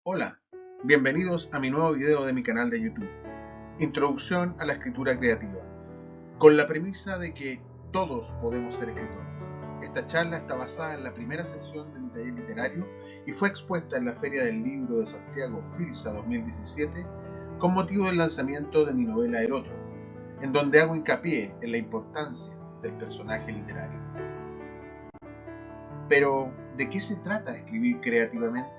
Hola, bienvenidos a mi nuevo video de mi canal de YouTube, Introducción a la Escritura Creativa, con la premisa de que todos podemos ser escritores. Esta charla está basada en la primera sesión de mi taller literario y fue expuesta en la Feria del Libro de Santiago FILSA 2017 con motivo del lanzamiento de mi novela El Otro, en donde hago hincapié en la importancia del personaje literario. Pero, ¿de qué se trata escribir creativamente?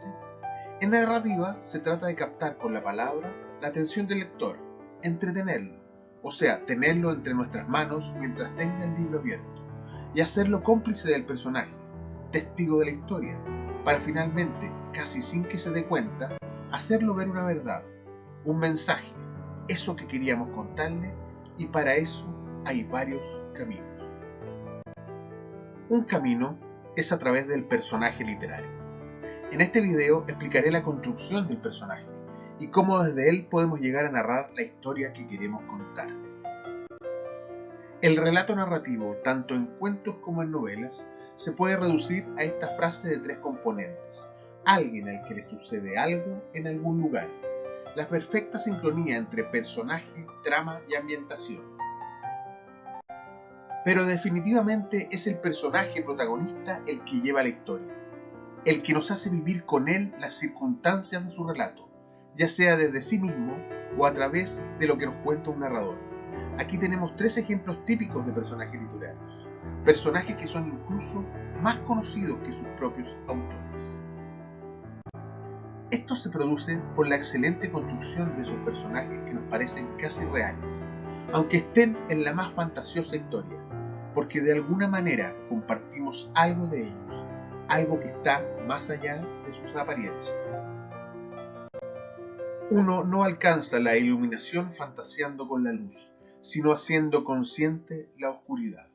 En narrativa se trata de captar con la palabra la atención del lector, entretenerlo, o sea, tenerlo entre nuestras manos mientras tenga el libro abierto, y hacerlo cómplice del personaje, testigo de la historia, para finalmente, casi sin que se dé cuenta, hacerlo ver una verdad, un mensaje, eso que queríamos contarle, y para eso hay varios caminos. Un camino es a través del personaje literario. En este video explicaré la construcción del personaje y cómo desde él podemos llegar a narrar la historia que queremos contar. El relato narrativo, tanto en cuentos como en novelas, se puede reducir a esta frase de tres componentes: alguien al que le sucede algo en algún lugar, la perfecta sincronía entre personaje, trama y ambientación. Pero definitivamente es el personaje protagonista el que lleva la historia, el que nos hace vivir con él las circunstancias de su relato, ya sea desde sí mismo o a través de lo que nos cuenta un narrador. Aquí tenemos tres ejemplos típicos de personajes literarios, personajes que son incluso más conocidos que sus propios autores. Esto se produce por la excelente construcción de esos personajes que nos parecen casi reales, aunque estén en la más fantasiosa historia, porque de alguna manera compartimos algo de ellos, algo que está más allá de sus apariencias. Uno no alcanza la iluminación fantaseando con la luz, sino haciendo consciente la oscuridad.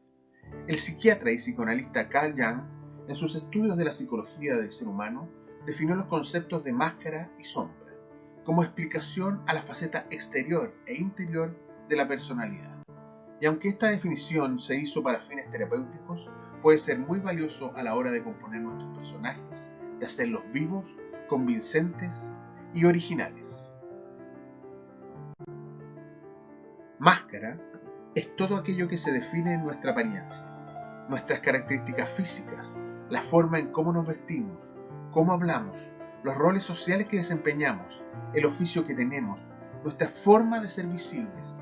El psiquiatra y psicoanalista Carl Jung, en sus estudios de la psicología del ser humano, definió los conceptos de máscara y sombra, como explicación a la faceta exterior e interior de la personalidad. Y aunque esta definición se hizo para fines terapéuticos, puede ser muy valioso a la hora de componer nuestros personajes, de hacerlos vivos, convincentes y originales. Máscara es todo aquello que se define en nuestra apariencia, nuestras características físicas, la forma en cómo nos vestimos, cómo hablamos, los roles sociales que desempeñamos, el oficio que tenemos, nuestra forma de ser visibles.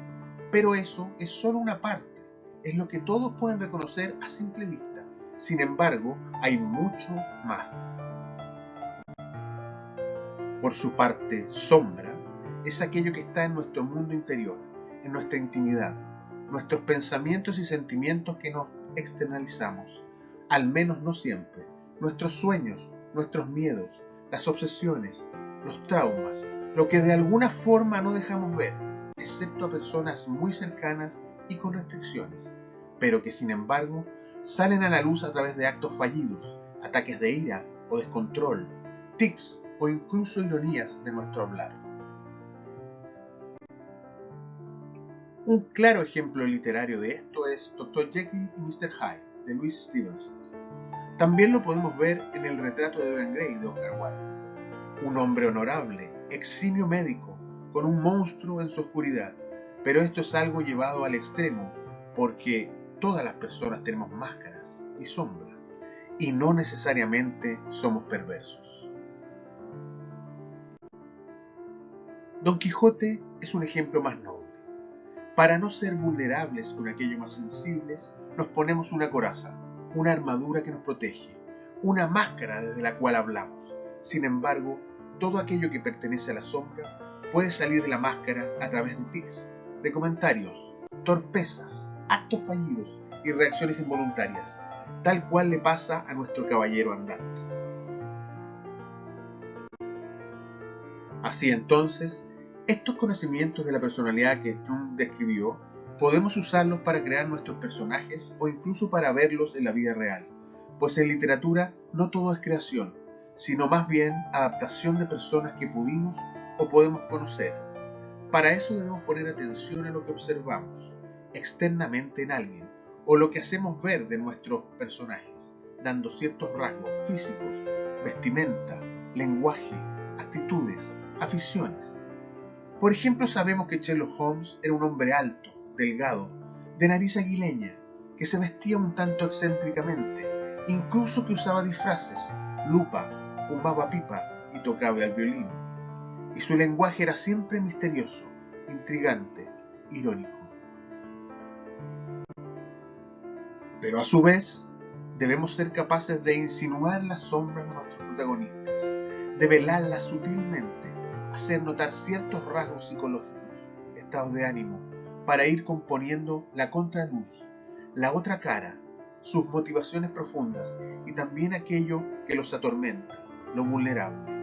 Pero eso es solo una parte, es lo que todos pueden reconocer a simple vista. Sin embargo, hay mucho más. Por su parte, sombra es aquello que está en nuestro mundo interior, en nuestra intimidad, nuestros pensamientos y sentimientos que nos externalizamos, al menos no siempre, nuestros sueños, nuestros miedos, las obsesiones, los traumas, lo que de alguna forma no dejamos ver, excepto a personas muy cercanas y con restricciones, pero que sin embargo salen a la luz a través de actos fallidos, ataques de ira o descontrol, tics o incluso ironías de nuestro hablar. Un claro ejemplo literario de esto es Dr. Jekyll y Mr. Hyde, de Louise Stevenson. También lo podemos ver en El retrato de Dorian Gray, de Oscar Wilde. Un hombre honorable, eximio médico, con un monstruo en su oscuridad. Pero esto es algo llevado al extremo, porque todas las personas tenemos máscaras y sombra, y no necesariamente somos perversos. Don Quijote es un ejemplo más noble. Para no ser vulnerables con aquello más sensibles, nos ponemos una coraza, una armadura que nos protege, una máscara desde la cual hablamos. Sin embargo, todo aquello que pertenece a la sombra puede salir de la máscara a través de tics, de comentarios, torpezas, actos fallidos y reacciones involuntarias, tal cual le pasa a nuestro caballero andante. Así entonces, estos conocimientos de la personalidad que Jung describió, podemos usarlos para crear nuestros personajes o incluso para verlos en la vida real, pues en literatura no todo es creación, sino más bien adaptación de personas que pudimos o podemos conocer. Para eso debemos poner atención a lo que observamos externamente en alguien o lo que hacemos ver de nuestros personajes, dando ciertos rasgos físicos, vestimenta, lenguaje, actitudes, aficiones. Por ejemplo, sabemos que Sherlock Holmes era un hombre alto, delgado, de nariz aguileña, que se vestía un tanto excéntricamente, incluso que usaba disfraces, lupa, fumaba pipa y tocaba el violín. Y su lenguaje era siempre misterioso, intrigante, irónico. Pero a su vez, debemos ser capaces de insinuar las sombras de nuestros protagonistas, de velarlas sutilmente, hacer notar ciertos rasgos psicológicos, estados de ánimo, para ir componiendo la contraluz, la otra cara, sus motivaciones profundas y también aquello que los atormenta, lo vulnerable.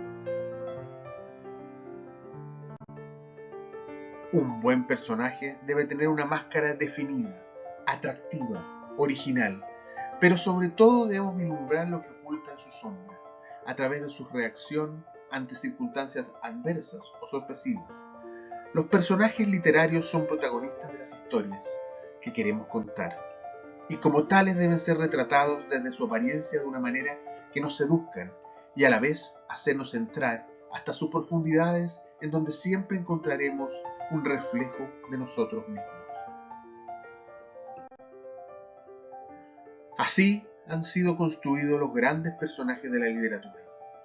Un buen personaje debe tener una máscara definida, atractiva, original, pero sobre todo debemos vislumbrar lo que oculta en su sombra, a través de su reacción ante circunstancias adversas o sorpresivas. Los personajes literarios son protagonistas de las historias que queremos contar, y como tales deben ser retratados desde su apariencia de una manera que nos seduzcan y a la vez hacernos entrar hasta sus profundidades, en donde siempre encontraremos un reflejo de nosotros mismos. Así han sido construidos los grandes personajes de la literatura: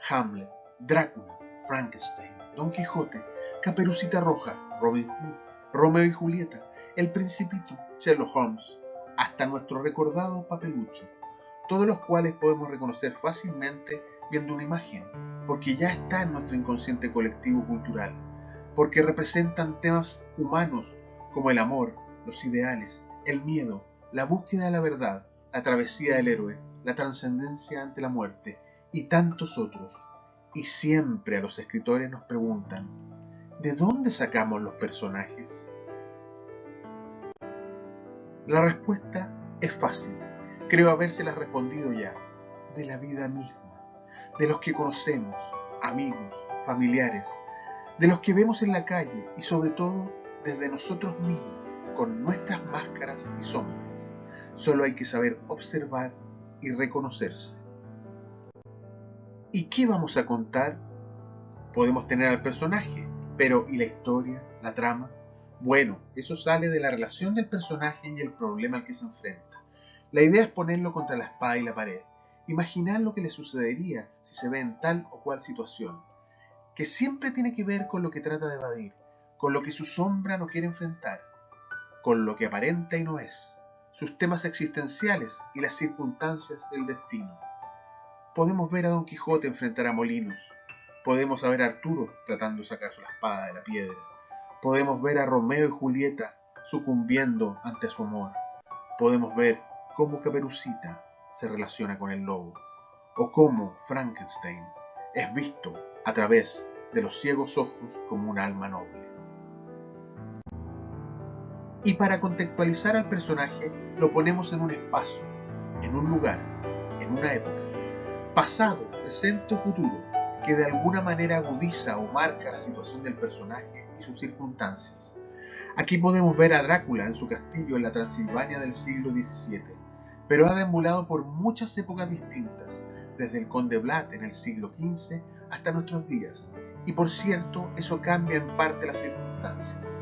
Hamlet, Drácula, Frankenstein, Don Quijote, Caperucita Roja, Robin Hood, Romeo y Julieta, El Principito, Sherlock Holmes, hasta nuestro recordado Papelucho, todos los cuales podemos reconocer fácilmente viendo una imagen, porque ya está en nuestro inconsciente colectivo cultural, porque representan temas humanos como el amor, los ideales, el miedo, la búsqueda de la verdad, la travesía del héroe, la trascendencia ante la muerte y tantos otros. Y siempre a los escritores nos preguntan: ¿de dónde sacamos los personajes? La respuesta es fácil, creo habérselas respondido ya: de la vida misma, de los que conocemos, amigos, familiares, de los que vemos en la calle y sobre todo desde nosotros mismos, con nuestras máscaras y sombras. Solo hay que saber observar y reconocerse. ¿Y qué vamos a contar? Podemos tener al personaje, pero ¿y la historia, la trama? Bueno, eso sale de la relación del personaje y el problema al que se enfrenta. La idea es ponerlo contra la espada y la pared, imaginar lo que le sucedería si se ve en tal o cual situación, que siempre tiene que ver con lo que trata de evadir, con lo que su sombra no quiere enfrentar, con lo que aparenta y no es, sus temas existenciales y las circunstancias del destino. Podemos ver a Don Quijote enfrentar a molinos, podemos ver a Arturo tratando de sacarse la espada de la piedra, podemos ver a Romeo y Julieta sucumbiendo ante su amor, podemos ver cómo Caperucita se relaciona con el lobo, o cómo Frankenstein es visto a través de los ciegos ojos como un alma noble. Y para contextualizar al personaje lo ponemos en un espacio, en un lugar, en una época, pasado, presente o futuro, que de alguna manera agudiza o marca la situación del personaje y sus circunstancias. Aquí podemos ver a Drácula en su castillo en la Transilvania del siglo XVII, pero ha deambulado por muchas épocas distintas, desde el Conde Vlad en el siglo XV hasta nuestros días, y por cierto, eso cambia en parte las circunstancias.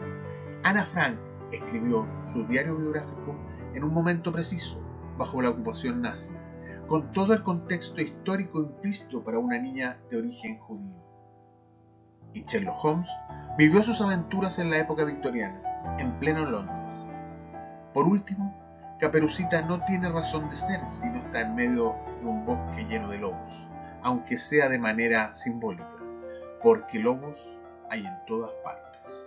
Ana Frank escribió su diario biográfico en un momento preciso, bajo la ocupación nazi, con todo el contexto histórico implícito para una niña de origen judío. Y Sherlock Holmes vivió sus aventuras en la época victoriana, en pleno Londres. Por último, Caperucita no tiene razón de ser si no está en medio de un bosque lleno de lobos, aunque sea de manera simbólica, porque lobos hay en todas partes.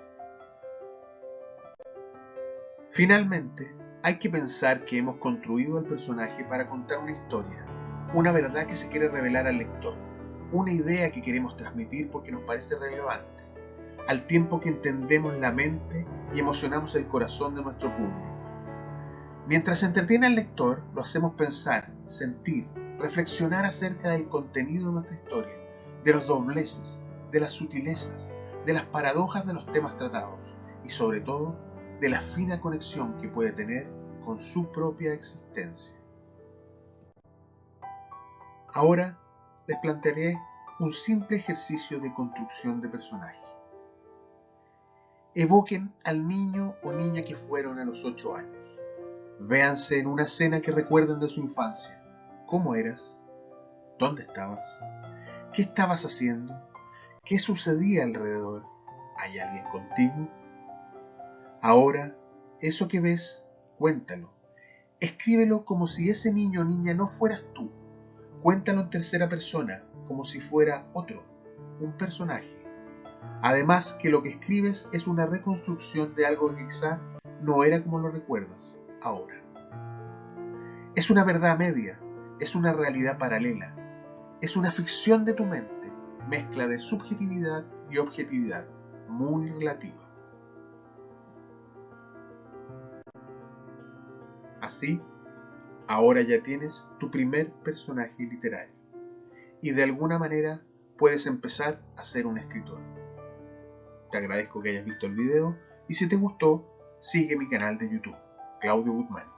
Finalmente, hay que pensar que hemos construido al personaje para contar una historia, una verdad que se quiere revelar al lector, una idea que queremos transmitir porque nos parece relevante, al tiempo que entendemos la mente y emocionamos el corazón de nuestro público. Mientras se entretiene al lector, lo hacemos pensar, sentir, reflexionar acerca del contenido de nuestra historia, de los dobleces, de las sutilezas, de las paradojas de los temas tratados y sobre todo de la fina conexión que puede tener con su propia existencia. Ahora les plantearé un simple ejercicio de construcción de personaje. Evoquen al niño o niña que fueron a los 8 años. Véanse en una escena que recuerden de su infancia. ¿Cómo eras? ¿Dónde estabas? ¿Qué estabas haciendo? ¿Qué sucedía alrededor? ¿Hay alguien contigo? Ahora, eso que ves, cuéntalo. Escríbelo como si ese niño o niña no fueras tú. Cuéntalo en tercera persona, como si fuera otro, un personaje. Además que lo que escribes es una reconstrucción de algo que quizá no era como lo recuerdas ahora. Es una verdad media, es una realidad paralela, es una ficción de tu mente, mezcla de subjetividad y objetividad, muy relativa. Así, ahora ya tienes tu primer personaje literario y de alguna manera puedes empezar a ser un escritor. Te agradezco que hayas visto el video y si te gustó, sigue mi canal de YouTube, Claudio Guzmán.